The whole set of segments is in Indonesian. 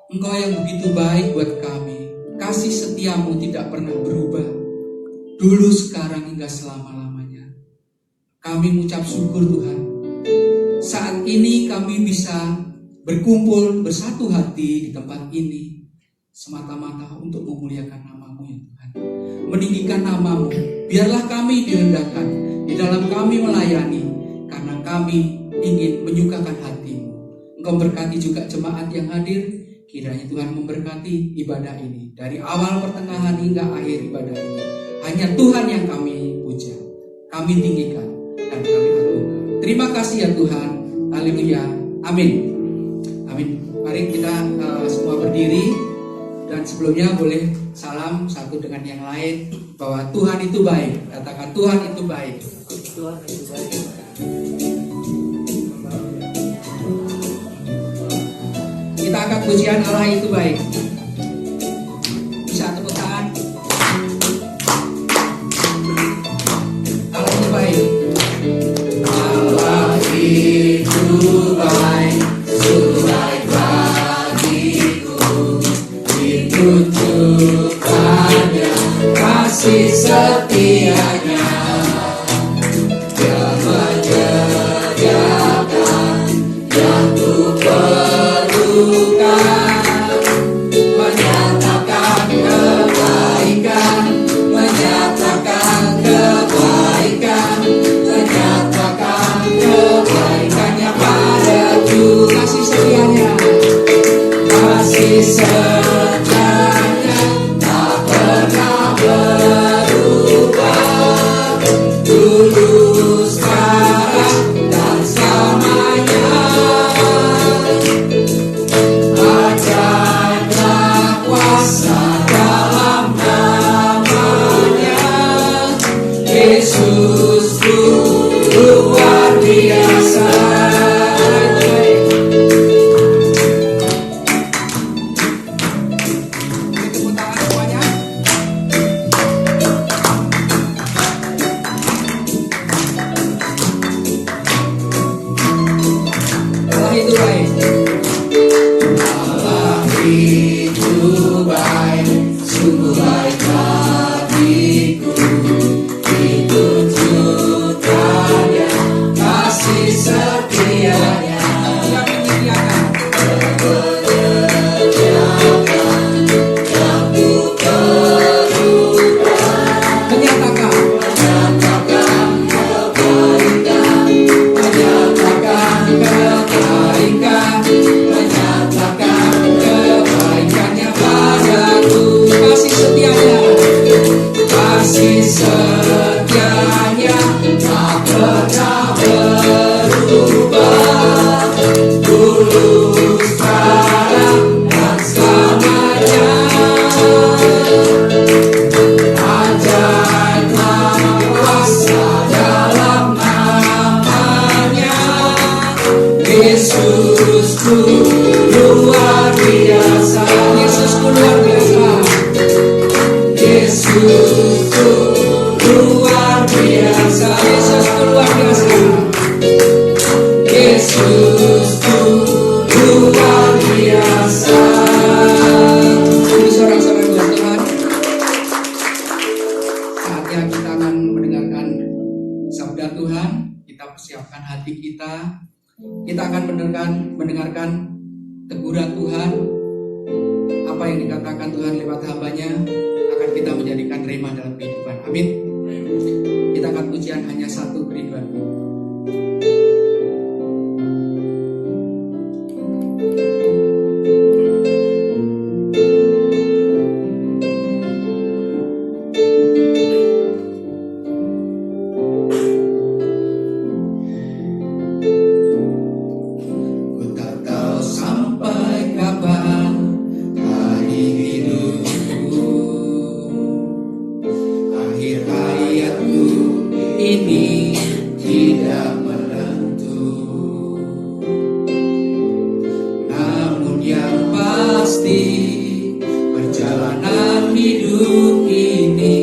Engkau yang begitu baik buat kami. Kasih setiamu tidak pernah berubah, dulu, sekarang, hingga selama-lamanya. Kami mengucap syukur Tuhan. Saat ini kami bisa berkumpul bersatu hati di tempat ini semata-mata untuk memuliakan nama-Mu ya Tuhan, meninggikan nama-Mu. Biarlah kami direndahkan di dalam kami melayani, karena kami ingin menyukakan hati-Mu. Engkau berkati juga jemaat yang hadir. Kiranya Tuhan memberkati ibadah ini dari awal, pertengahan, hingga akhir ibadah ini. Hanya Tuhan yang kami puja, kami tinggikan, dan kami agungkan. Terima kasih ya Tuhan. Haleluya. Amin. Amin. Mari kita semua berdiri. Dan sebelumnya boleh salam satu dengan yang lain, bahwa Tuhan itu baik. Katakan Tuhan itu baik. Tuhan itu baik. Kita akan pujian Allah itu baik. Bisa tepuk tangan. Allah itu baik. Yesusku luar biasa. Tepuk tangan semuanya. Allah itu baik. Allah itu baik, sungguh baik bagiku. Ditunjukkannya kasih setianya yang menyediakan yang ku perlukan, menyatakan kebaikan, menyatakan kebaikannya padaku. Kasih setianya, kasih setianya tak pernah berubah, dulu sekarang dan selamanya. Ajaib kuasa dalam namanya. Yesusku luar biasa. Yesusku luar biasa. Yesusku luar biasa. Yesusku luar biasa. Yesusku luar biasa. Ini sorak-sorai buat Tuhan. Saatnya kita akan mendengarkan sabda Tuhan. Kita persiapkan hati kita. Kita akan mendengarkan teguran Tuhan. Apa yang dikatakan Tuhan lewat hamba-Nya akan kita menjadikan rema dalam kehidupan. Amin. Kita akan pujian hanya satu, kerinduanku. Ku tak tahu sampai kapan hari hidupku, akhir hayatku ini tidak menentu. Namun yang pasti perjalanan hidup ini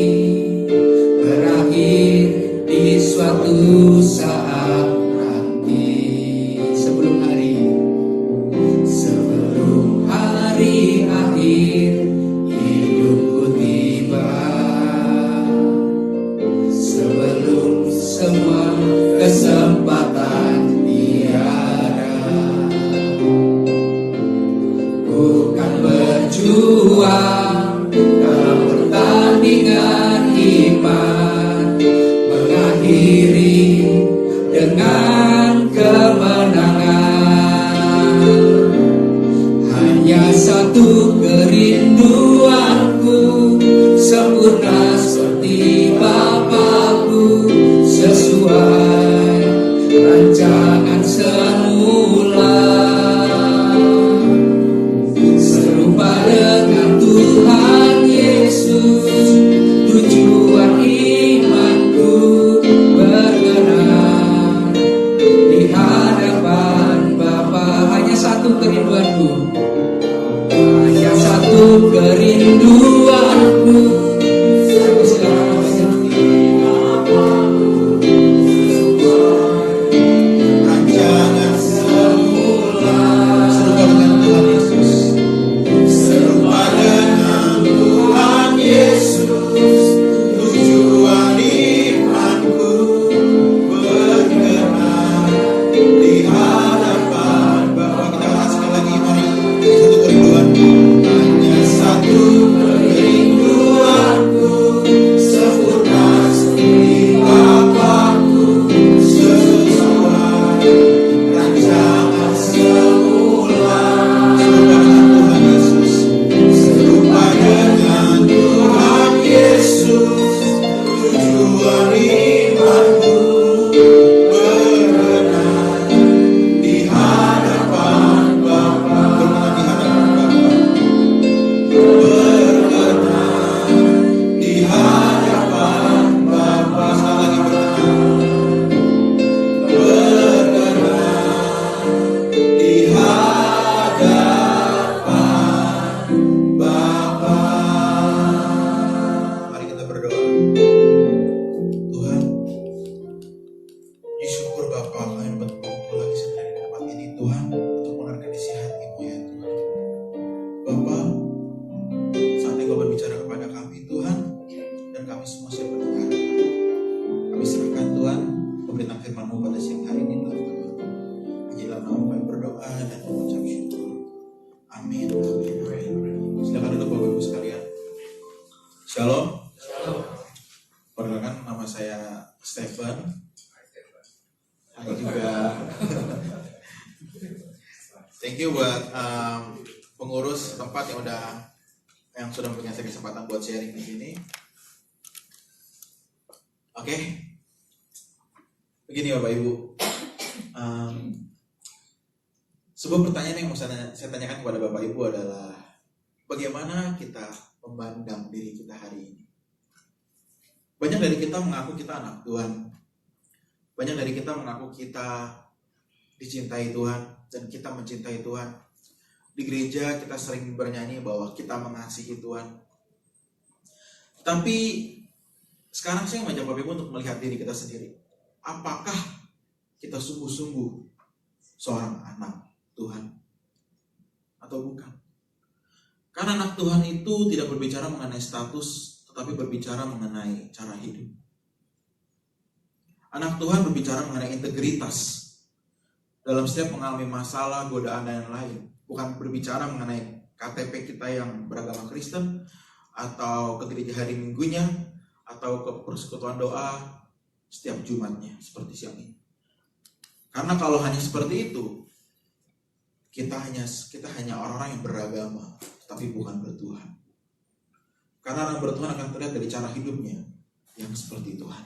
berakhir di suatu saat nanti. Sebelum hari akhir hidupku tiba, sebelum semua kesempatan tiada, ku kan berjuang dalam pertandingan iman, mengakhiri dengan kemenangan. Hanya satu kerinduanku, sempurna seperti Bapakku, sesuai rancangan semula, serupa dengan Tuhan Yesus. Tujuan imanku berkenan di hadapan Bapa. Hanya satu kerinduanku, hanya satu kerinduanku, Stephen. Hai juga. Thank you buat pengurus tempat yang sudah memberikan saya kesempatan buat sharing di sini. Oke. Begini Bapak Ibu. Sebuah pertanyaan yang mau saya tanyakan kepada Bapak Ibu adalah bagaimana kita memandang diri kita hari ini? Banyak dari kita mengaku kita anak Tuhan. Banyak dari kita mengaku kita dicintai Tuhan dan kita mencintai Tuhan. Di gereja kita sering bernyanyi bahwa kita mengasihi Tuhan. Tapi sekarang saya mengajak Bapak Ibu untuk melihat diri kita sendiri. Apakah kita sungguh-sungguh seorang anak Tuhan atau bukan? Karena anak Tuhan itu tidak berbicara mengenai status, tetapi berbicara mengenai cara hidup. Anak Tuhan berbicara mengenai integritas dalam setiap mengalami masalah, godaan, dan lain. Bukan berbicara mengenai KTP kita yang beragama Kristen, atau ke gereja hari Minggunya, atau ke persekutuan doa setiap Jumatnya, seperti siang ini. Karena kalau hanya seperti itu, kita hanya orang-orang yang beragama, tapi bukan bertuhan. Karena orang bertuhan akan terlihat dari cara hidupnya yang seperti Tuhan.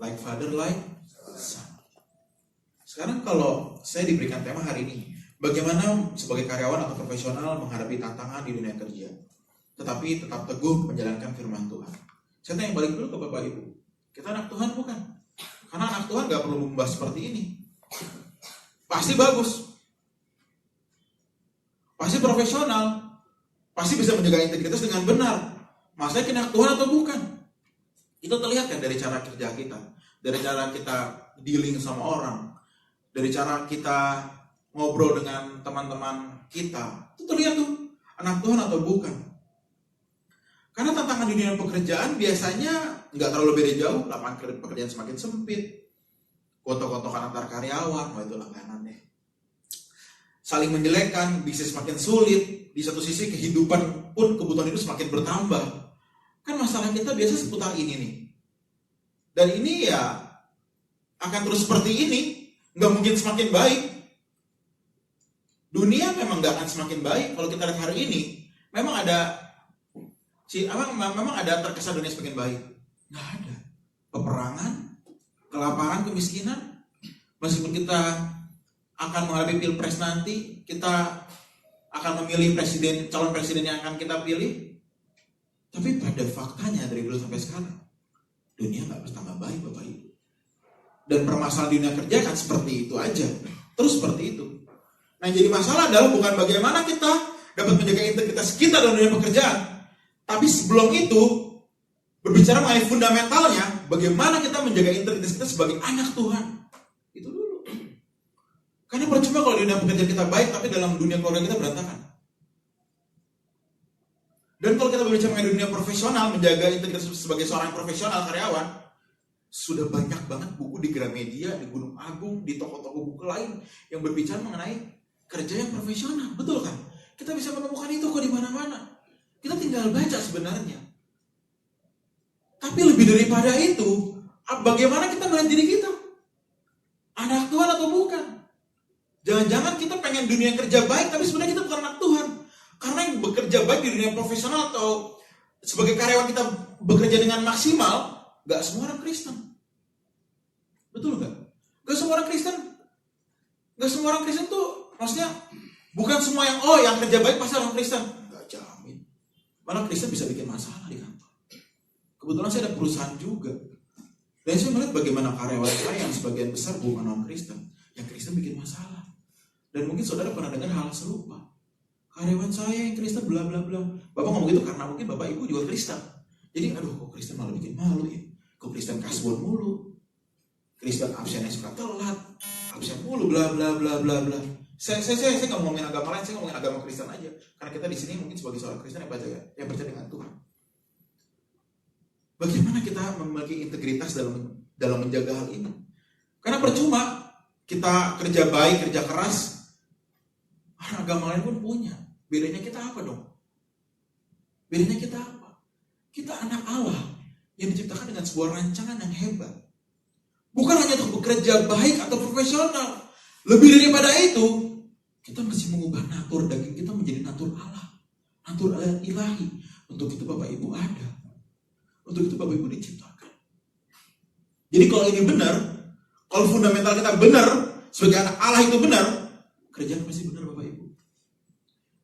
Like father, like son. Sekarang kalau saya diberikan tema hari ini, bagaimana sebagai karyawan atau profesional menghadapi tantangan di dunia kerja, tetapi tetap teguh menjalankan firman Tuhan. Saya tanya balik dulu ke Bapak Ibu, kita anak Tuhan bukan? Karena anak Tuhan gak perlu membahas seperti ini. Pasti bagus, pasti profesional, pasti bisa menjaga integritas dengan benar. Masa anak Tuhan atau bukan? Itu terlihat kan dari cara kerja kita, dari cara kita dealing sama orang, dari cara kita ngobrol dengan teman-teman kita. Itu terlihat tuh anak Tuhan atau bukan. Karena tantangan di dunia pekerjaan biasanya nggak terlalu beda jauh. Lapangan pekerjaan semakin sempit, kotok-kotokan antar karyawan, wah itu langganan deh. Saling menjelekkan, bisnis semakin sulit. Di satu sisi kehidupan pun, kebutuhan itu semakin bertambah. Kan masalah kita biasa seputar ini nih. Dan ini ya akan terus seperti ini. Nggak mungkin semakin baik. Dunia memang nggak akan semakin baik. Kalau kita lihat hari ini, memang ada terkesan dunia semakin baik. Nggak ada. Peperangan, kelaparan, kemiskinan. Meskipun kita akan menghadapi pilpres nanti, kita akan memilih calon presiden yang akan kita pilih. Tapi pada faktanya dari dulu sampai sekarang, dunia nggak bertambah baik Bapak Ibu. Dan permasalahan dunia kerja kan seperti itu aja, terus seperti itu. Nah jadi masalah adalah bukan bagaimana kita dapat menjaga integritas kita dalam dunia pekerjaan, tapi sebelum itu berbicara mengenai fundamentalnya, bagaimana kita menjaga integritas kita sebagai anak Tuhan. Itu dulu. Karena percuma kalau di dunia pekerjaan kita baik, tapi dalam dunia keluarga kita berantakan. Dan kalau kita berbicara mengenai dunia profesional, menjaga integritas sebagai seorang profesional karyawan, sudah banyak banget buku di Gramedia, di Gunung Agung, di toko-toko buku lain yang berbicara mengenai kerja yang profesional, betul kan? Kita bisa menemukan itu kok di mana-mana. Kita tinggal baca sebenarnya. Tapi lebih daripada itu, bagaimana kita melihat diri kita? Anak Tuhan atau bukan? Jangan-jangan kita pengen dunia kerja baik, tapi sebenarnya kita bukan anak Tuhan. Karena yang bekerja baik di dunia profesional atau sebagai karyawan kita bekerja dengan maksimal, gak semua orang Kristen. Betul gak? Gak semua orang Kristen. Gak semua orang Kristen tuh, maksudnya bukan semua yang kerja baik pasti orang Kristen. Gak jamin. Malah Kristen bisa bikin masalah di kantor. Kebetulan saya ada perusahaan juga. Dan saya melihat bagaimana karyawan saya yang sebagian besar bukan orang Kristen. Yang Kristen bikin masalah. Dan mungkin saudara pernah dengar hal serupa. Karyawan saya yang Kristen bla bla bla. Bapak ngomong gitu karena mungkin Bapak Ibu juga Kristen. Jadi aduh kok Kristen malah bikin malu ya. Kok Kristen kasbon mulu. Kristen absennya suka telat. Absen mulu bla bla bla bla bla. Saya nggak ngomongin agama lain, saya ngomongin agama Kristen aja. Karena kita di sini mungkin sebagai seorang Kristen yang percaya dengan Tuhan. Bagaimana kita memiliki integritas dalam menjaga hal ini? Karena percuma kita kerja baik, kerja keras, agama lain pun punya. Bedanya kita apa dong? Bedanya kita apa? Kita anak Allah yang diciptakan dengan sebuah rancangan yang hebat. bekerja baik atau profesional. Lebih daripada itu, kita mesti mengubah natur daging kita menjadi natur Allah. Natur Allah ilahi. Untuk itu Bapak Ibu ada. Untuk itu Bapak Ibu diciptakan. Jadi kalau ini benar, kalau fundamental kita benar, sebagai anak Allah itu benar, kerjaan pasti benar Bapak Ibu.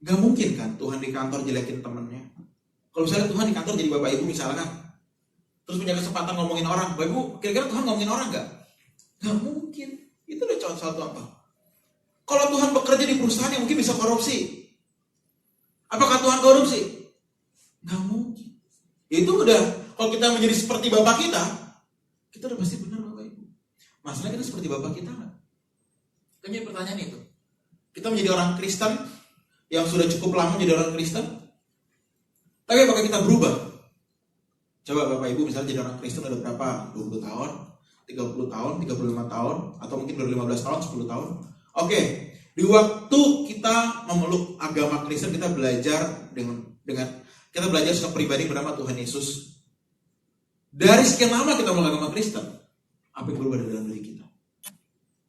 Gak mungkin kan Tuhan di kantor jelekin temennya. Kalau misalnya Tuhan di kantor jadi Bapak Ibu misalkan, terus punya kesempatan ngomongin orang, Bapak Ibu kira-kira Tuhan ngomongin orang gak? Gak mungkin. Itu udah contoh apa? Kalau Tuhan bekerja di perusahaan yang mungkin bisa korupsi, apakah Tuhan korupsi? Gak mungkin. Itu udah, kalau kita menjadi seperti Bapak kita udah pasti benar Bapak Ibu. Masalahnya kita seperti Bapak kita gak? Kan jadi pertanyaan itu. Kita menjadi orang Kristen yang sudah cukup lama menjadi orang Kristen, tapi apakah kita berubah? Coba Bapak Ibu misalnya jadi orang Kristen udah berapa? 20 tahun, 30 tahun, 35 tahun, atau mungkin baru 15 tahun, 10 tahun. Oke, di waktu kita memeluk agama Kristen, kita belajar dengan kita belajar secara pribadi bernama Tuhan Yesus. Dari sekian lama kita memeluk agama Kristen, apa yang berubah dalam diri kita?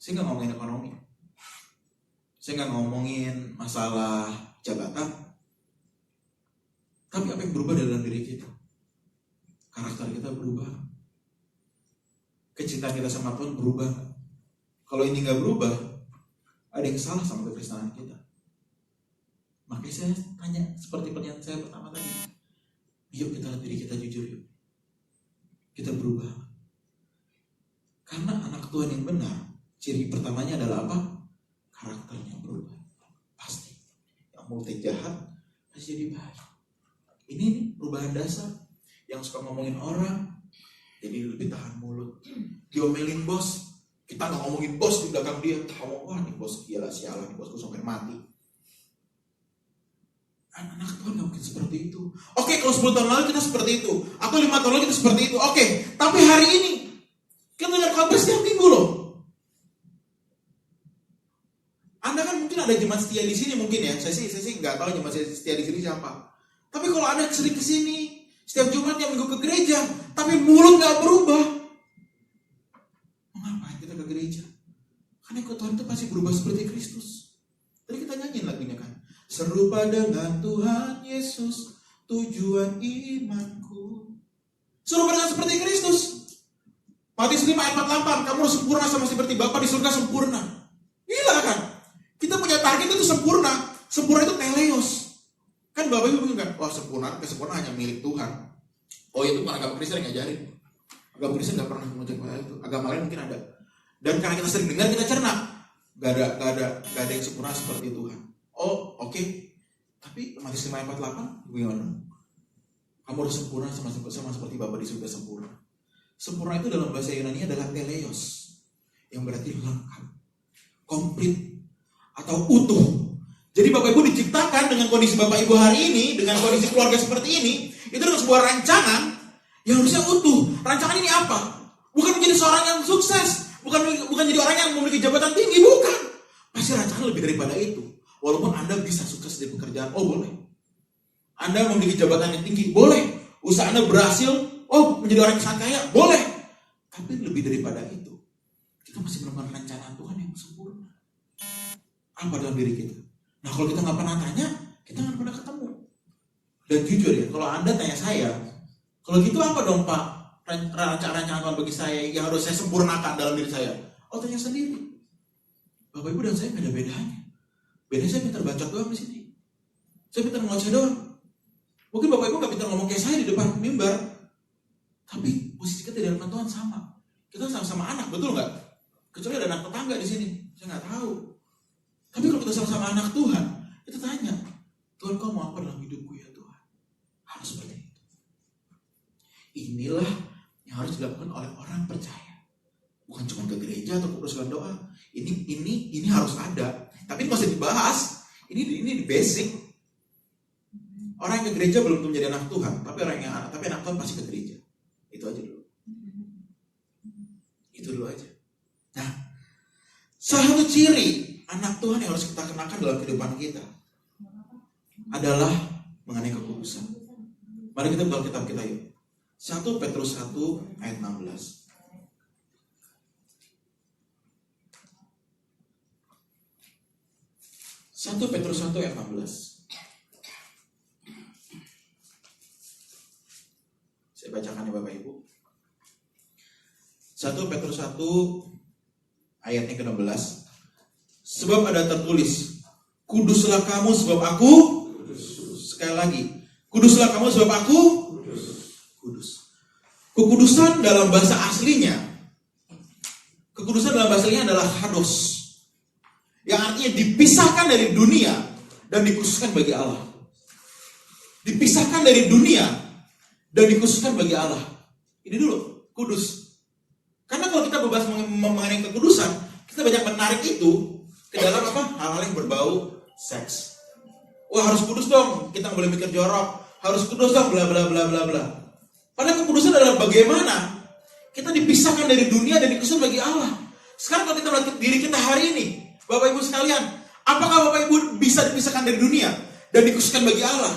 Saya nggak ngomongin ekonomi, saya nggak ngomongin masalah jabatan, tapi apa yang berubah dalam diri kita? Karakter kita berubah, kecintaan kita sama Tuhan berubah. Kalau ini nggak berubah, ada yang salah sama kekristenan kita. Makanya saya tanya seperti pertanyaan saya pertama tadi, yuk kita lihat diri kita jujur yuk. Kita berubah. Karena anak Tuhan yang benar, ciri pertamanya adalah apa? Karakternya berubah. Pasti. Yang mulai jahat pasti jadi baik. Ini nih perubahan dasar. Yang suka ngomongin orang jadi lebih tahan mulut. Diomelin bos, kita nggak ngomongin bos di belakang dia. Tahu wah nih bos gila sialan, bosku sampai mati. Anak Tuhan nggak mungkin seperti itu. Oke, kalau 10 tahun lalu kita seperti itu, atau 5 tahun lalu kita seperti itu. Oke, tapi hari ini kita lihat kabar setiap minggu loh. Anda kan mungkin ada jemaat setia di sini mungkin ya. Saya sih nggak tahu jemaat setia di sini siapa. Tapi kalau Anda sering ke sini, setiap Jumat yang minggu ke gereja, tapi mulut nggak berubah, mengapa kita ke gereja? Karena ikut Tuhan itu pasti berubah seperti Kristus. Tadi kita nyanyiin lagunya kan. Serupa dengan Tuhan Yesus, tujuan imanku. Serupa dengan seperti Kristus. Matius 5 ayat 48, kamu harus sempurna sama seperti Bapa di surga sempurna. Gila kan? Kita punya target itu sempurna. Sempurna itu teleos. Kan Bapak Ibu bilang kan, wah sempurna, kesempurnaan hanya milik Tuhan. Oh itu bukan agama Kristen yang ngajarin. Agama Kristen gak pernah mengucapkan hal itu. Agama lain mungkin ada. Dan karena kita sering dengar, kita cerna. Gak ada yang sempurna seperti Tuhan. Oh oke. Tapi Matius 5 ayat 48, gimana? Kamu harus sempurna sama seperti Bapa di surga sempurna. Sempurna itu dalam bahasa Yunani adalah teleos. Yang berarti lengkap, komplit, atau utuh. Jadi Bapak Ibu diciptakan dengan kondisi Bapak Ibu hari ini, dengan kondisi keluarga seperti ini, itu dengan sebuah rancangan yang harusnya utuh. Rancangan ini apa? Bukan menjadi seorang yang sukses, bukan jadi orang yang memiliki jabatan tinggi, bukan. Pasti rancangan lebih daripada itu. Walaupun Anda bisa sukses di pekerjaan, oh boleh. Anda memiliki jabatan yang tinggi, boleh. Usaha Anda berhasil, oh menjadi orang yang sangat kaya, boleh. Tapi lebih daripada itu, kita masih menemukan rencana Tuhan yang sempurna. Apa dalam diri kita? Nah kalau kita nggak pernah tanya, kita nggak pernah ketemu. Dan jujur ya, kalau Anda tanya saya, kalau gitu apa dong Pak rancangan Tuhan bagi saya yang harus saya sempurnakan dalam diri saya? Oh tanya sendiri. Bapak Ibu dan saya nggak ada bedanya. Bedanya saya pintar baca doang di sini. Saya pintar ngoceh doang. Mungkin Bapak Ibu nggak pintar ngomong kayak saya di depan mimbar, tapi posisi kita di hadapan Tuhan sama. Kita sama-sama anak, betul nggak? Kecuali ada anak tetangga di sini, saya nggak tahu. Tapi kalau kita sama-sama anak Tuhan, kita tanya, Tuhan kau mau apa dalam hidupku ya Tuhan? Harus seperti itu. Inilah yang harus dilakukan oleh orang percaya. Bukan cuma ke gereja atau ke perusahaan doa. Ini harus ada. Tapi nggak usah dibahas. Ini di basic. Orang yang ke gereja belum tentu menjadi anak Tuhan, tapi anak Tuhan pasti ke gereja. Itu aja dulu. Itu dulu aja. Nah, salah satu ciri anak Tuhan yang harus kita kenakan dalam kehidupan kita adalah mengenai kekudusan. Mari kita buka kitab kita yuk. 1 Petrus 1 ayat 16. 1 Petrus 1 ayat 16. Saya bacakan ya Bapak Ibu. 1 Petrus 1 ayatnya ke-16. Sebab ada tertulis, kuduslah kamu sebab aku kudus. Sekali lagi, kuduslah kamu sebab aku kudus. Kekudusan dalam bahasa aslinya, kekudusan dalam bahasa aslinya adalah hados, yang artinya dipisahkan dari dunia dan dikhususkan bagi Allah. Dipisahkan dari dunia dan dikhususkan bagi Allah. Ini dulu, kudus. Karena kalau kita membahas mengenai kekudusan, kita banyak menarik itu ke dalam apa? Hal-hal yang berbau seks. Wah, harus kudus dong, kita nggak boleh mikir jorok. Harus kudus dong, bla bla bla bla bla. Padahal kekudusan adalah bagaimana kita dipisahkan dari dunia dan dikhususkan bagi Allah. Sekarang kalau kita melihat diri kita hari ini, Bapak Ibu sekalian, apakah Bapak Ibu bisa dipisahkan dari dunia dan dikhususkan bagi Allah?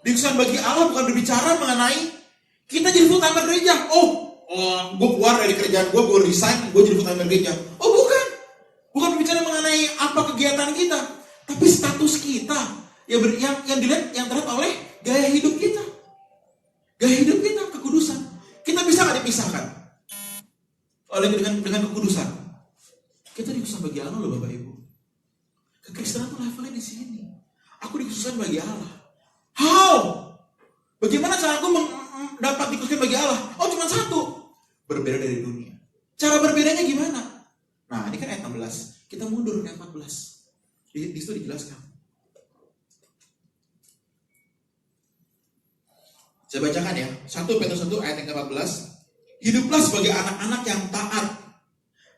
Dikhususkan bagi Allah bukan berbicara mengenai kita jadi full timer gereja. Gue keluar dari kerjaan gue resign, gue jadi full timer gereja. Bukan. Bukan berbicara mengenai apa kegiatan kita, tapi status kita yang dilihat, yang terlihat oleh gaya hidup kita. Gaya hidup kita, kekudusan. Kita bisa nggak dipisahkan oleh dengan kekudusan? Kita dikhususkan bagi Allah loh Bapak Ibu. Kekristenan itu levelnya di sini. Aku dikhususkan bagi Allah. How? Bagaimana cara aku dapat dikhususkan bagi Allah? Cuma satu. Berbeda dari dunia. Cara berbedanya gimana? Nah, ini kan ayat 16. Kita mundur ke ayat 14. Di situ dijelaskan. Saya bacakan ya. 1 Petrus 1 ayat yang ke-14. Hiduplah sebagai anak-anak yang taat.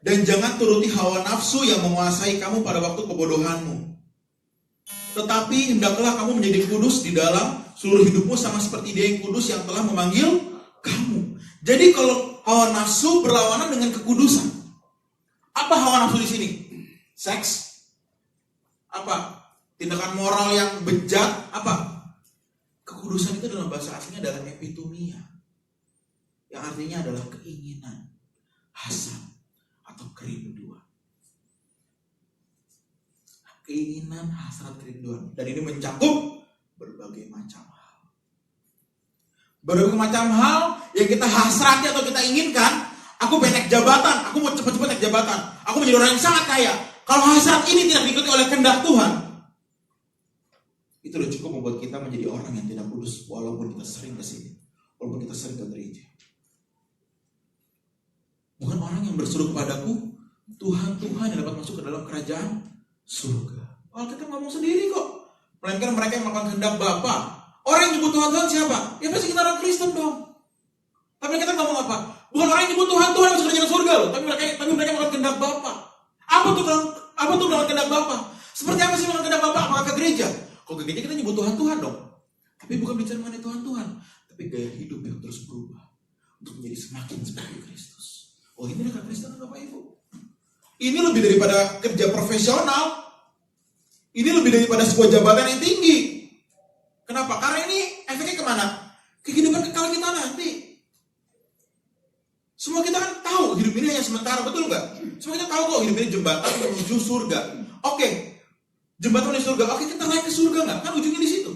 Dan jangan turuti hawa nafsu yang menguasai kamu pada waktu kebodohanmu. Tetapi hendaklah kamu menjadi kudus di dalam seluruh hidupmu sama seperti Dia yang kudus yang telah memanggil kamu. Jadi kalau hawa nafsu berlawanan dengan kekudusan. Apa hawa nafsu di sini? Seks? Apa? Tindakan moral yang bejat? Apa? Kekudusan itu dalam bahasa aslinya adalah epitomia. Yang artinya adalah keinginan, hasrat, atau kerinduan. Keinginan, hasrat, kerinduan. Dan ini mencakup berbagai macam hal. Berbagai macam hal yang kita hasrati atau kita inginkan. Aku pengen naik jabatan, aku mau cepat-cepat naik jabatan. Aku menjadi orang yang sangat kaya. Kalau hasrat ini tidak diikuti oleh kehendak Tuhan, itu sudah cukup membuat kita menjadi orang yang tidak kudus. Walaupun kita sering ke sini, walaupun kita sering ke gereja. Bukan orang yang berseru kepadaku, Tuhan, Tuhan yang dapat masuk ke dalam kerajaan surga. Alkitab ngomong sendiri kok. Melainkan mereka yang melakukan kehendak Bapa. Orang yang nyebut Tuhan Tuhan siapa? Ya pasti kita orang Kristen dong. Tapi kita ngomong apa? Bukan orang yang nyebut Tuhan Tuhan masuk kerajaan surga loh. Tapi mereka melakukan kehendak Bapa. Apa tuh melakukan kehendak Bapa? Seperti apa sih melakukan kehendak Bapa? Apakah ke gereja? Kalau ke gereja kita nyebut Tuhan Tuhan dong. Tapi bukan bicara mengenai Tuhan Tuhan, tapi gaya hidup yang terus berubah untuk menjadi semakin seperti Kristus. Ini adalah Kristen Bapak Ibu. Ini lebih daripada kerja profesional. Ini lebih daripada sebuah jabatan yang tinggi. Kenapa? Karena ini efeknya kemana? Kehidupan kekal kita nanti. Semua kita kan tahu hidup ini hanya sementara, betul nggak? Semua kita tahu kok hidup ini jembatan menuju surga. Oke, jembatan menuju surga. Oke, kita naik ke surga nggak? Kan ujungnya di situ.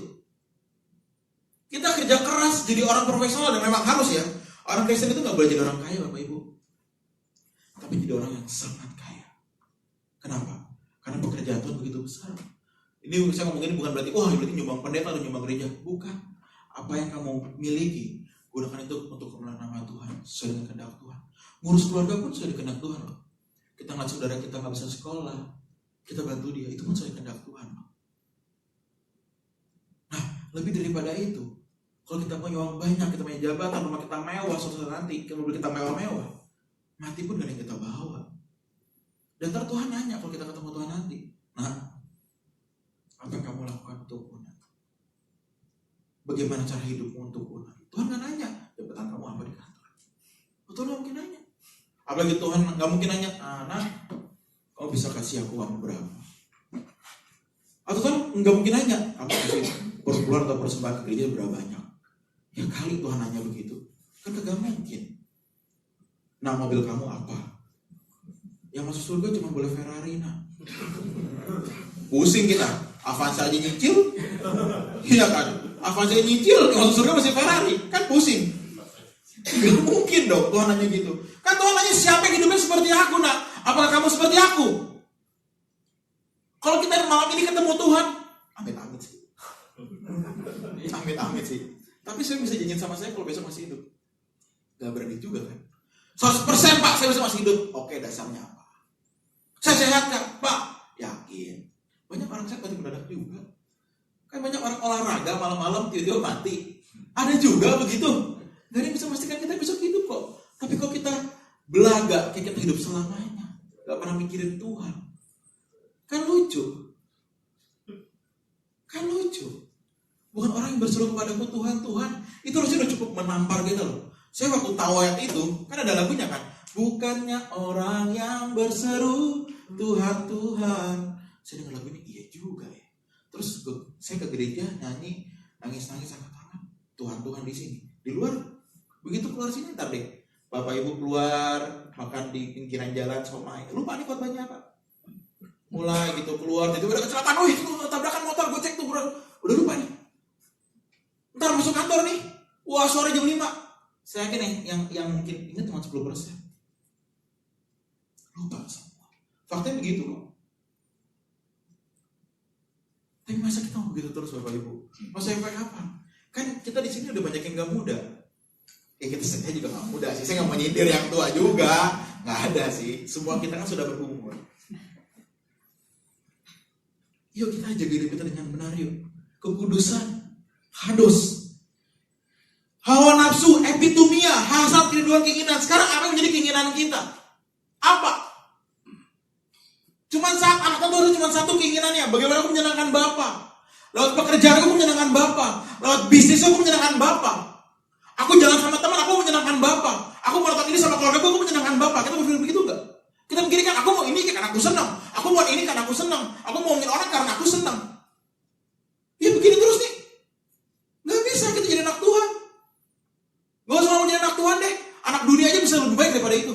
Kita kerja keras jadi orang profesional dan memang harus ya. Orang Kristen itu nggak boleh jadi orang kaya Bapak Ibu. Tapi jadi orang yang sangat kaya. Kenapa? Karena pekerjaan Tuhan begitu besar. Ini saya ngomong ini bukan berarti, berarti nyumbang pendeta atau nyumbang gereja. Bukan. Apa yang kamu miliki, gunakan itu untuk kemuliaan nama Tuhan. Sesuai dengan kehendak Tuhan. Ngurus keluarga pun sesuai dengan kehendak Tuhan. Kita ngeliat saudara kita nggak bisa sekolah, kita bantu dia. Itu pun sesuai kehendak Tuhan. Nah, lebih daripada itu, kalau kita punya uang banyak, kita punya jabatan, rumah kita mewah, suatu saat nanti, mobil kita mewah-mewah, mati pun gak ada yang kita bawa. Dan ntar Tuhan nanya kalau kita ketemu Tuhan nanti, apa yang kamu lakukan untukku? Bagaimana cara hidupmu untukku? Tuhan gak nanya, jabatan kamu apa di kantor? Betul gak mungkin nanya. Apalagi Tuhan gak mungkin nanya, kamu bisa kasih aku uang berapa? Atau Tuhan gak mungkin nanya, kamu kasih per bulan atau persembahan ke gereja berapa banyak? Ya kali Tuhan nanya begitu, kan gak mungkin. Nah, mobil kamu apa? Yang masuk surga cuma boleh Ferrari, Pusing kita. Avanza aja nyicil. Iya kan? Avanza aja nyicil, kalau surga masih Ferrari. Kan pusing. Gak mungkin dong Tuhan nanya gitu. Kan Tuhan nanya, siapa yang hidupnya seperti aku nak? Apakah kamu seperti aku? Kalau kita malam ini ketemu Tuhan, amit-amit sih. Amit-amit sih. Tapi saya bisa janjian sama saya kalau besok masih hidup. Gak berani juga kan. 100% Pak, saya besok masih hidup. Oke, dasarnya apa? Saya sehat kan? Pak, yakin. Banyak orang sehat mati mendadak juga. Kan banyak orang olahraga malam-malam tiba-tiba mati. Ada juga begitu. Gak ada yang bisa memastikan kita besok hidup kok. Tapi kok kita belaga kayak kita hidup selamanya, gak pernah mikirin Tuhan, kan lucu. Kan lucu. Bukan orang yang berseru kepadaku Tuhan, Tuhan. Itu harusnya udah cukup menampar gitu loh. Saya waktu tahu ayat itu, kan ada lagunya kan. Bukannya orang yang berseru Tuhan, Tuhan. Saya dengar lagu ini, iya juga ya. Terus saya ke gereja nyanyi, nangis-nangis angkat tangan. Tuhan, Tuhan di sini. Di luar, begitu keluar sini ntar deh. Bapak ibu keluar, makan di pinggiran jalan somai. Lupa nih khotbahnya apa. Mulai gitu keluar, jadi udah kecelakaan. Wih, tabrakan motor, gue cek tuh. Udah lupa nih. Ntar masuk kantor nih. Wah, sore jam 5. Saya yakin yang mungkin ingat cuma 10%. Lupa semua. Faktanya begitu kok. Tapi masa kita mau begitu terus Bapak Ibu? Masa sampai kapan? Kan kita di sini udah banyak yang gak muda. Ya kita saya juga gak muda sih. Saya gak mau nyindir yang tua juga. Gak ada sih. Semua kita kan sudah berumur. Yuk kita jaga hidup kita dengan benar yuk. Kekudusan, hados, hawa nafsu, epitumia, hasad, kerinduan, keinginan. Sekarang apa yang menjadi keinginan kita? Apa? Cuma saat anak tentu harus cuma satu keinginannya. Bagaimana aku menyenangkan Bapa? Lewat pekerjaan aku menyenangkan Bapa. Lewat bisnis aku menyenangkan Bapa. Aku jalan sama teman, aku menyenangkan Bapa. Aku melakukan ini sama keluarga aku menyenangkan Bapa. Kita berpikir begitu enggak? Kita mikirkan aku mau ini karena aku senang. Aku mau ini karena aku senang. Aku mau ngomongin orang karena aku senang. Ya begini terus nih. Gak bisa kita jadi anak Tuhan. Gak usah mau jadi anak Tuhan deh. Anak dunia aja bisa lebih baik daripada itu.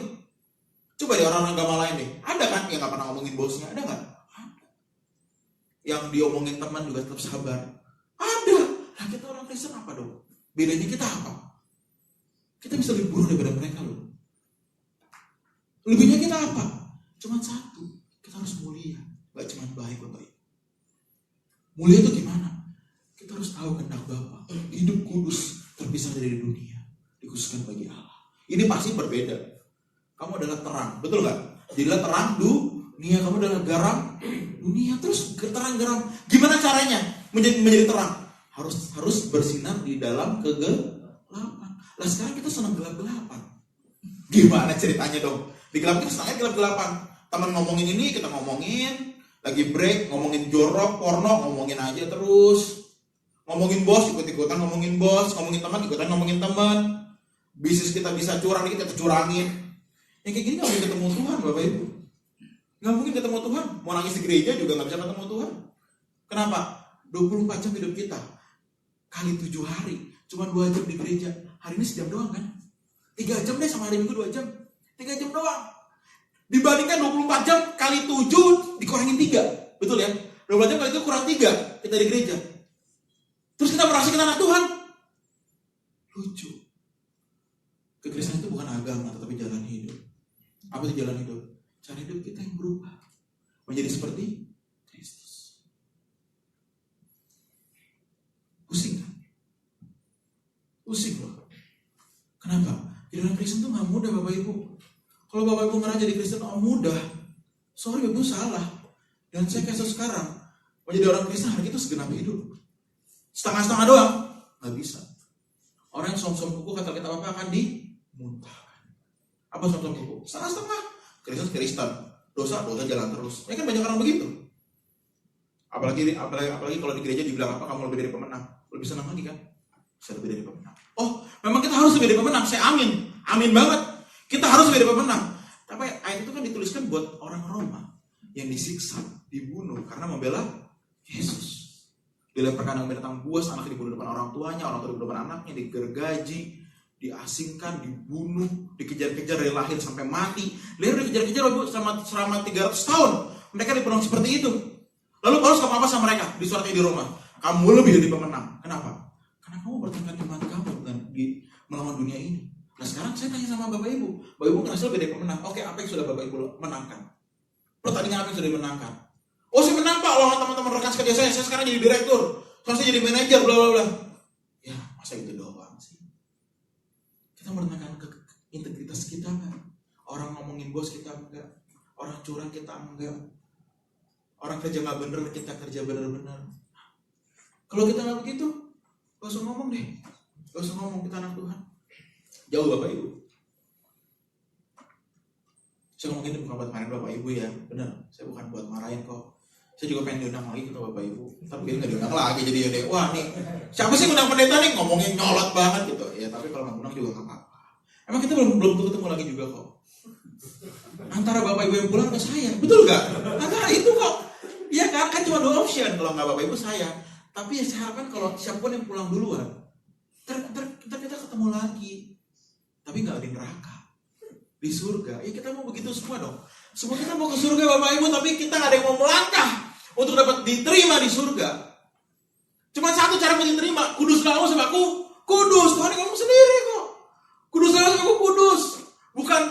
Coba deh orang-orang agama lain deh. Ada kan yang gak pernah ngomongin bosnya? Ada gak? Ada. Yang diomongin teman juga tetap sabar. Ada. Nah kita orang Kristen apa dong? Bedanya kita apa? Kita bisa lebih buruk daripada mereka loh. Lebihnya kita apa? Cuma satu. Kita harus mulia. Gak cuma baik Bapak Ibu. Mulia itu gimana? Kita harus tahu kehendak Bapa. Hidup kudus terpisah dari dunia. Dikhususkan bagi Allah. Ini pasti berbeda. Kamu adalah terang, betul gak? Jadilah terang dunia, kamu adalah garam dunia. Terus terang garam, gimana caranya menjadi terang? Harus bersinar di dalam kegelapan. Lah sekarang kita senang gelap-gelapan. Gimana ceritanya dong? Di gelap kita senangnya gelap-gelapan. Teman ngomongin ini, kita ngomongin. Lagi break, ngomongin jorok, porno, ngomongin aja terus. Ngomongin bos, ikut-ikutan ngomongin bos. Ngomongin teman, ikutan ngomongin teman. Bisnis kita bisa curang, kita curangin. Yang kayak gini gak mungkin ketemu Tuhan Bapak Ibu. Gak mungkin ketemu Tuhan. Mau nangis di gereja juga gak bisa ketemu Tuhan. Kenapa? 24 jam hidup kita kali 7 hari, cuma 2 jam di gereja. Hari ini sejam doang kan? 3 jam deh sama hari Minggu 2 jam. 3 jam doang. Dibandingkan 24 jam kali 7 dikurangin 3. Betul ya? 24 jam kali itu kurang 3 kita di gereja. Terus kita merasa kita anak Tuhan. Lucu. Kekristenan itu bukan agama, tetapi jalan hidup. Apa itu jalan hidup? Cara hidup kita yang berubah menjadi seperti Kristus. Pusing kan? Pusing loh. Kenapa? Jadi orang Kristen itu gak mudah Bapak Ibu. Kalau Bapak Ibu ngerasa jadi Kristen mudah, sorry Bapak Ibu salah. Dan saya kayak sekarang menjadi orang Kristen hari itu segenap hidup. Setengah-setengah doang, gak bisa. Orang yang som-som kuku kata kita apa akan dimuntahkan. Apa som-som kuku? Setengah-setengah. Kristen, dosa jalan terus. Ya kan banyak orang begitu. Apalagi kalau di gereja dibilang apa, kamu lebih dari pemenang. Lebih senang lagi kan? Saya lebih dari pemenang. Oh, memang kita harus lebih dari pemenang. Saya amin banget. Kita harus lebih dari pemenang. Tapi ayat itu kan dituliskan buat orang Roma yang disiksa, dibunuh karena membela Yesus. Dilemparkan dengan binatang buas, anaknya dibunuh depan orang tuanya, orang tua dibunuh depan anaknya, digergaji, diasingkan, dibunuh, dikejar-kejar dari lahir sampai mati. Lahir dikejar-kejar selama 300 tahun. Mereka dipenuhi seperti itu. Lalu Paulus ngomong apa sama mereka di suratnya di Roma? Kamu lebih dari pemenang. Kenapa? Karena kamu bertengkar iman kamu dengan melawan dunia ini. Nah sekarang saya tanya sama Bapak Ibu. Bapak Ibu ngerasa lebih dari pemenang. Oke, apa yang sudah Bapak Ibu menangkan? Pertandingan apa yang sudah dimenangkan? Oh saya menang Pak, lawan teman-teman rekan kerja saya sekarang jadi direktur. Sekarang saya jadi manajer, bla bla bla. Ya, masa itu doang sih? Kita menenangkan integritas kita kan? Orang ngomongin bos kita enggak, orang curang kita enggak, orang kerja nggak bener kita kerja bener-bener. Kalau kita nggak begitu, gak usah ngomong deh, gak usah ngomong, kita anak Tuhan. Jauh Bapak Ibu. Saya ngomongin ini bukan buat marahin Bapak Ibu ya, bener. Saya bukan buat marahin kok. Saya juga pengen diundang lagi ke Bapak Ibu, tapi kayaknya nggak diundang lagi jadi ya deh. Wah nih, siapa sih undang pendeta nih ngomongin nyolot banget gitu. Ya tapi kalau nggak undang juga nggak apa-apa. Emang kita belum ketemu lagi juga kok. Antara Bapak Ibu yang pulang atau saya, betul nggak? Antara itu kok. Iya kan cuma 2 option kalau nggak Bapak Ibu saya. Tapi ya saya harapkan kalau siapapun yang pulang duluan, kita ketemu lagi. Tapi nggak di neraka, di surga. Ya kita mau begitu semua dong. Semua kita mau ke surga Bapak Ibu, tapi kita nggak ada yang mau melangkah untuk dapat diterima di surga. Cuma satu cara untuk diterima, kuduslah kamu sebab aku kudus. Tuhan kamu sendiri kok. Kuduslah kamu sebab aku kudus. Bukan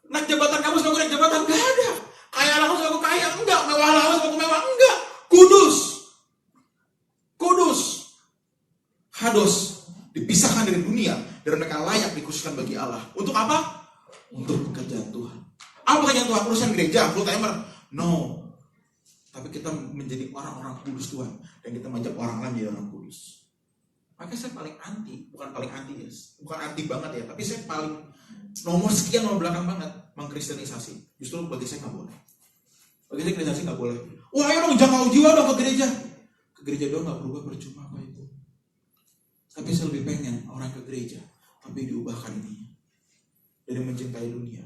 naik jabatan kamu sebab aku naik jabatan, nggak ada. Kaya kamu sebab aku kaya, enggak. Mewah kamu sebab aku mewah, enggak. Kudus. Hados, dipisahkan dari dunia, dan mereka layak dikhususkan bagi Allah. Untuk apa? Untuk pekerjaan Tuhan. Apa pekerjaan Tuhan? Urusan gereja, full timer? No. Tapi kita menjadi orang-orang kudus Tuhan, dan kita mengajak orang lain menjadi orang kudus. Makanya saya paling anti, bukan paling anti ya, bukan anti banget ya, tapi saya paling nomor sekian, nomor belakang banget mengkristenisasi. Justru bagi saya nggak boleh. Bagi saya kristenisasi nggak boleh. Wah ayo dong jangkau jiwa dong ke gereja. Ke gereja doang nggak berubah, percuma apa itu. Tapi saya lebih pengen orang ke gereja, tapi diubahkan ininya. Dari mencintai dunia,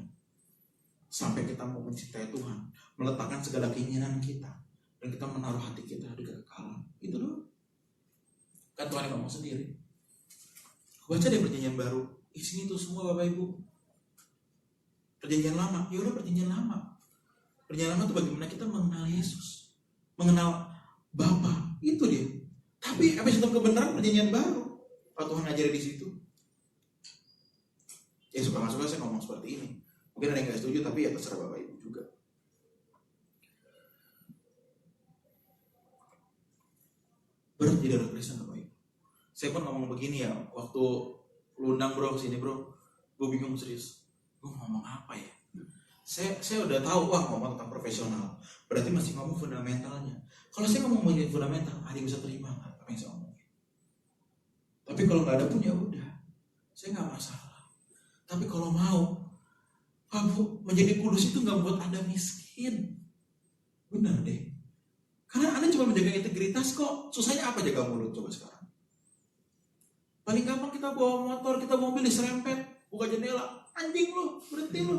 sampai kita mau mencintai Tuhan, meletakkan segala keinginan kita, dan kita menaruh hati kita di kekekalan. Itu doang. Kan Tuhan yang ngomong sendiri. Baca deh perjanjian baru, isinya itu semua Bapak Ibu. Perjanjian lama, ya udah perjanjian lama. Perjanjian lama itu bagaimana kita mengenal Yesus, mengenal Bapa, itu dia. Tapi apa sistem kebenaran perjanjian baru? Pak Tuhan ngajari di situ. Ya suka nggak suka saya ngomong seperti ini. Mungkin ada yang nggak setuju, tapi ya terserah Bapak Ibu juga. Berat jadi orang Kristen Bapak Ibu. Saya pun ngomong begini ya, waktu lu undang bro sini bro, gue bingung serius. Gue ngomong apa ya? Saya udah tahu ngomong tentang profesional. Berarti masih ngomong fundamentalnya. Kalau saya ngomong begini fundamental, ada yang bisa terima nggak apa yang saya ngomong? Tapi kalau nggak ada pun ya udah, saya nggak masalah. Tapi kalau mau, menjadi kudus itu nggak buat Anda miskin, benar deh. Karena Anda cuma menjaga integritas kok. Susahnya apa jaga mulut coba sekarang? Paling gampang kita bawa motor, kita bawa mobil diserempet, buka jendela, anjing lo, berhenti lo.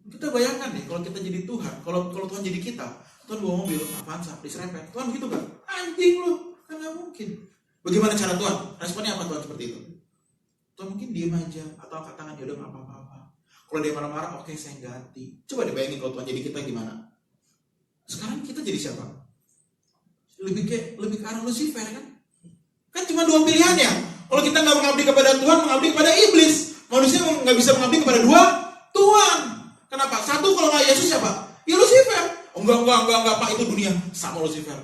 Kita bayangkan deh kalau kita jadi Tuhan, kalau Tuhan jadi kita, Tuhan bawa mobil, Avanza, diserempet, Tuhan begitu kan? Anjing lo, kan nggak mungkin. Bagaimana cara Tuhan? Responnya apa Tuhan seperti itu? Tuhan mungkin diem aja atau angkat tangan, ya udah nggak apa-apa. Kalau dia marah-marah, oke saya ganti. Coba dibayangin kalau Tuhan jadi kita gimana? Sekarang kita jadi siapa? Lebih ke arah Lucifer kan? Kan cuma 2 pilihan ya. Kalau kita nggak mengabdi kepada Tuhan, mengabdi kepada iblis. Manusia nggak bisa mengabdi kepada 2 Tuhan. Kenapa? Satu kalau nggak Yesus siapa? Ya Lucifer. Oh, enggak Pak, itu dunia sama Lucifer.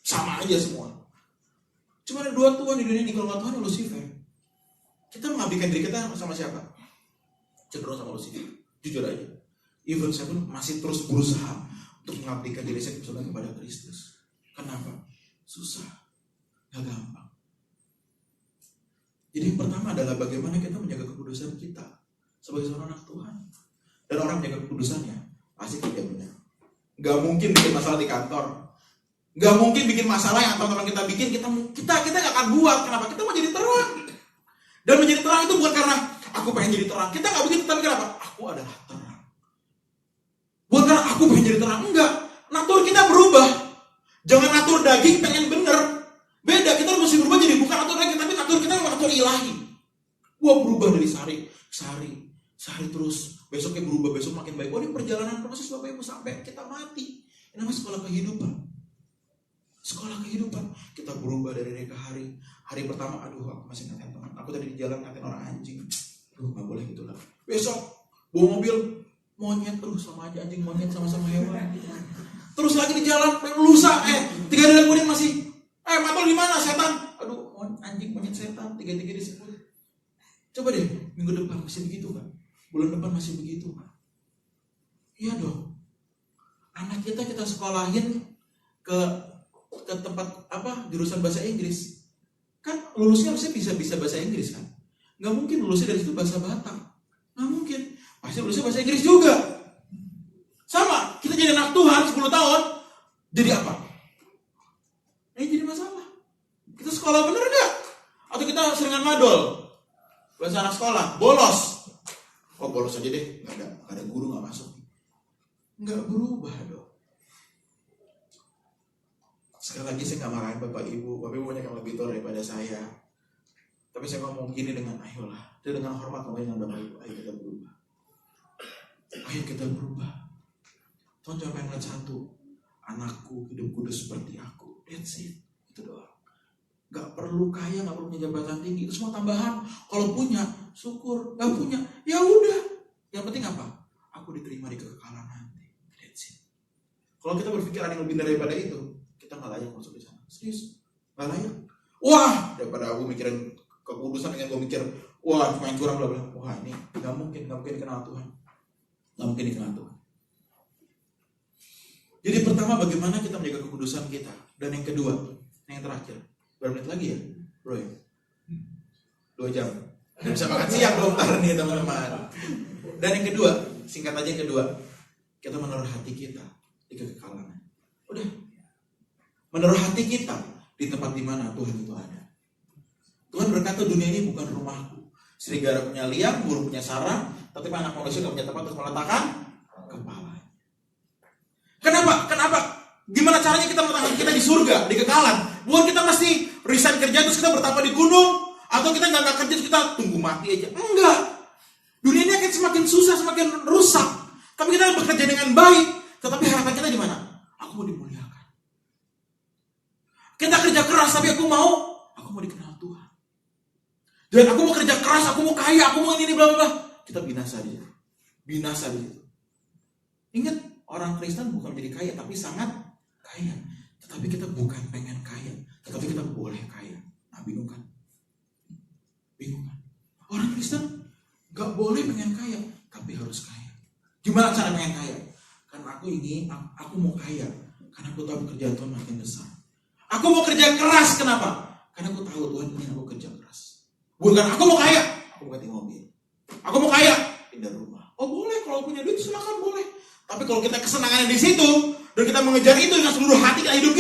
Sama aja semua. Cuma ada 2 Tuhan di dunia ini, kalau nggak Tuhan ya Lucifer. Kita mengabdikan diri kita sama siapa? Cenderung sama Lucifer. Jujur aja. Even saya pun masih terus berusaha untuk mengabdikan diri saya kepada Kristus. Kenapa? Susah. Gak gampang. Jadi yang pertama adalah bagaimana kita menjaga kekudusan kita sebagai seorang anak Tuhan. Dan orang menjaga kekudusannya pasti tidak benar. Gak mungkin bikin masalah di kantor. Gak mungkin bikin masalah yang teman-teman kita bikin, kita gak akan buat. Kenapa? Kita mau jadi terang. Dan menjadi terang itu bukan karena aku pengen jadi terang. Kita gak begitu, tapi kenapa? Aku adalah terang. Bukan karena aku pengen jadi terang. Enggak. Natur kita berubah. Jangan natur daging pengen bener. Beda, kita mesti berubah jadi bukan natur daging, tapi natur kita memang natur ilahi. Gua berubah dari sehari terus. Besoknya berubah, besok makin baik. Oh ini perjalanan proses Bapak Ibu sampai kita mati. Ini namanya sekolah kehidupan. Sekolah kehidupan, kita berubah dari hari ke hari. Hari pertama, aduh aku masih ngatain teman, aku tadi di jalan ngatain orang anjing, aduh gak boleh gitu lah. Besok bawa mobil monyet, aduh sama aja anjing monyet sama-sama hewan. Terus lagi di jalan, lusa, 3 hari kemudian masih, matol di mana setan? Aduh anjing monyet setan, 3 disebut. Coba deh minggu depan masih begitu kan? Bulan depan masih begitu kan? Iya dong. Anak kita sekolahin ke tempat jurusan bahasa Inggris, kan lulusnya harusnya bisa bahasa Inggris kan? Nggak mungkin lulusnya dari situ bahasa Batak, nggak mungkin. Pasti lulusnya bahasa Inggris juga. Sama, kita jadi anak Tuhan 10 tahun, jadi apa? Ini jadi masalah. Kita sekolah bener nggak? Atau kita seringan madol? Bahasa anak sekolah, bolos. Oh bolos aja deh, nggak ada guru nggak masuk. Nggak berubah dong. Sekali lagi saya nggak marahin Bapak Ibu banyak yang lebih tua daripada saya. Tapi saya ngomong gini dengan ayolah, dengan hormat ngomong dengan Bapak Ibu, ayo kita berubah. Ayo kita berubah. Tuhan cuma pengen lihat satu, anakku hidup kudus seperti aku. That's it, itu doang. Gak perlu kaya, gak perlu punya jabatan tinggi, itu semua tambahan. Kalau punya, syukur. Gak punya, ya udah. Yang penting apa? Aku diterima di kekekalan nanti. That's it. Kalau kita berpikir ada yang lebih daripada itu, kita gak layak masuk ke sana. Serius, gak layak. Wah, daripada aku mikirin kekudusan dengan gue mikir, wah cuma yang curang bla bla. Wah ini gak mungkin dikenal Tuhan. Gak mungkin dikenal Tuhan. Jadi pertama bagaimana kita menjaga kekudusan kita. Dan yang kedua, yang terakhir, berapa menit lagi ya bro ya? 2 jam. Udah bisa makan siang belum ntar nih teman-teman. Dan yang kedua, singkat aja yang kedua, kita menaruh hati kita di kekekalan. Udah, menaruh hati kita di tempat dimana Tuhan itu ada. Tuhan berkata dunia ini bukan rumahku. Serigala punya liang, burung punya sarang, tapi anak manusia gak punya tempat untuk meletakkan kepala. Kenapa? Gimana caranya kita meletakkan kita di surga, di kekalan? Bukan kita mesti resign kerja terus kita bertapa di gunung, atau kita nggak kerja terus kita tunggu mati aja. Enggak. Dunia ini akan semakin susah, semakin rusak. Tapi kita bekerja dengan baik. Tetapi harapan kita di mana? Aku mau dimuliakan. Kita kerja keras, tapi aku mau dikenal Tuhan. Dan aku mau kerja keras, aku mau kaya, aku mau ini bla bla. Kita binasa di situ. Ingat, orang Kristen bukan menjadi kaya, tapi sangat kaya. Tetapi kita bukan pengen kaya, tetapi kita boleh kaya. Nah, bingung kan? Orang Kristen gak boleh pengen kaya, tapi harus kaya. Gimana cara pengen kaya? Karena aku mau kaya, karena aku tahu pekerjaan Tuhan makin besar. Aku mau kerja keras, kenapa? Karena aku tahu Tuhan ingin aku kerja keras. Bukan aku mau kaya, aku ganti mobil. Aku mau kaya, pindah rumah. Oh boleh, kalau punya duit silakan boleh. Tapi kalau kita kesenangannya di situ dan kita mengejar itu dengan seluruh hati kita hidup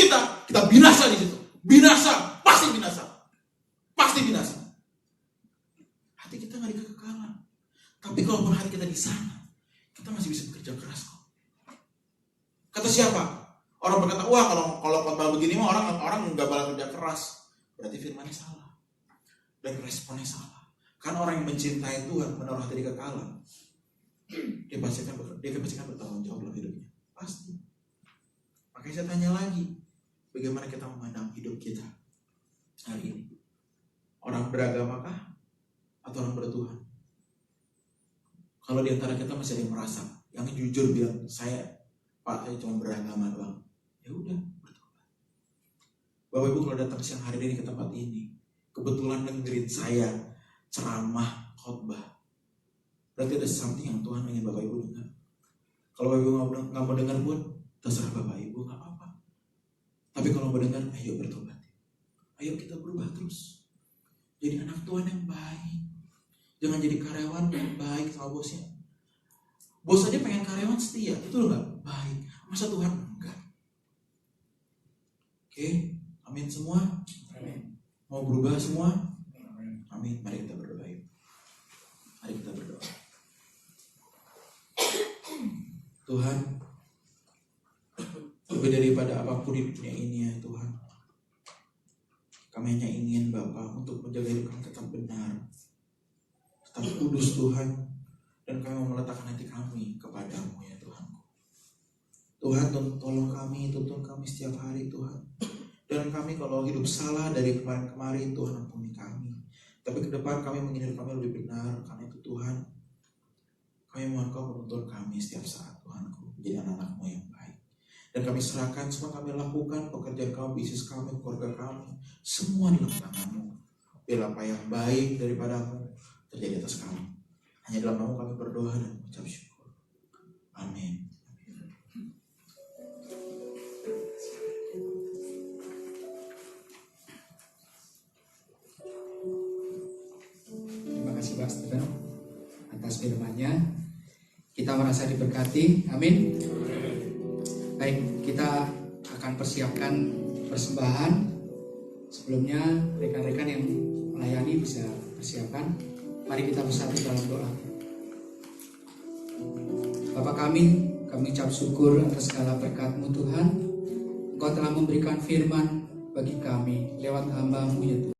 kita binasa di situ. Binasa, pasti binasa. Hati kita nggak di kekekalan. Tapi kalau hati kita di sana, kita masih bisa bekerja keras kok. Kata siapa? Orang berkata, wah kalau khotbah begini mah orang nggak bakal kerja keras. Berarti firmannya salah dan responnya salah. Karena orang yang mencintai Tuhan, menaruh hati di kekekalan, dia pasti akan bertanggung jawab dalam hidupnya. Pasti. Makanya saya tanya lagi, bagaimana kita memandang hidup kita hari ini? Orang beragamakah atau orang bertuhan? Kalau di antara kita masih ada yang merasa, yang jujur bilang, saya cuma beragama doang. Ya udah, bertobat. Bapak Ibu kalau datang siang hari ini ke tempat ini, kebetulan dengerin saya ceramah khotbah, berarti ada something yang Tuhan ingin Bapak Ibu dengar. Kalau Bapak Ibu nggak mau dengar pun terserah Bapak Ibu, nggak apa-apa. Tapi kalau mau dengar, ayo bertobat. Ayo kita berubah terus. Jadi anak Tuhan yang baik. Jangan jadi karyawan yang baik sama bosnya. Bos aja pengen karyawan setia, itu loh nggak baik. Masa Tuhan enggak? Oke, amin semua. Amin. Mau berubah semua? Amin. Mari kita berdoa. Mari kita berdoa. Tuhan, lebih daripada apapun di dunia ini ya Tuhan, kami hanya ingin Bapa untuk menjaga hidup kami tetap benar, tetap kudus Tuhan, dan kami mau meletakkan hati kami kepadamu ya Tuhan. Tuhan tolong kami, tuntun kami setiap hari Tuhan. Dan kami kalau hidup salah dari kemarin-kemarin, Tuhan ampuni kami. Tapi ke depan kami mengingat kami lebih benar. Karena itu Tuhan, kami mohon Kau menuntun kami setiap saat, Tuhanku, menjadi anak-anak-Mu yang baik. Dan kami serahkan semua kami lakukan, pekerjaan kami, bisnis kami, keluarga kami, semua di dalam tangan-Mu. Biar apa yang baik daripada-Mu terjadi atas kami. Hanya dalam nama kami berdoa dan mengucap syukur. Amin. Terima kasih Pak Stephen atas firman-Nya. Kita merasa diberkati. Amin. Baik, kita akan persiapkan persembahan. Sebelumnya rekan-rekan yang melayani bisa persiapkan. Mari kita bersatu dalam doa. Bapa kami ucap syukur atas segala berkat-Mu Tuhan. Engkau telah memberikan firman bagi kami lewat hamba-Mu ya Tuhan.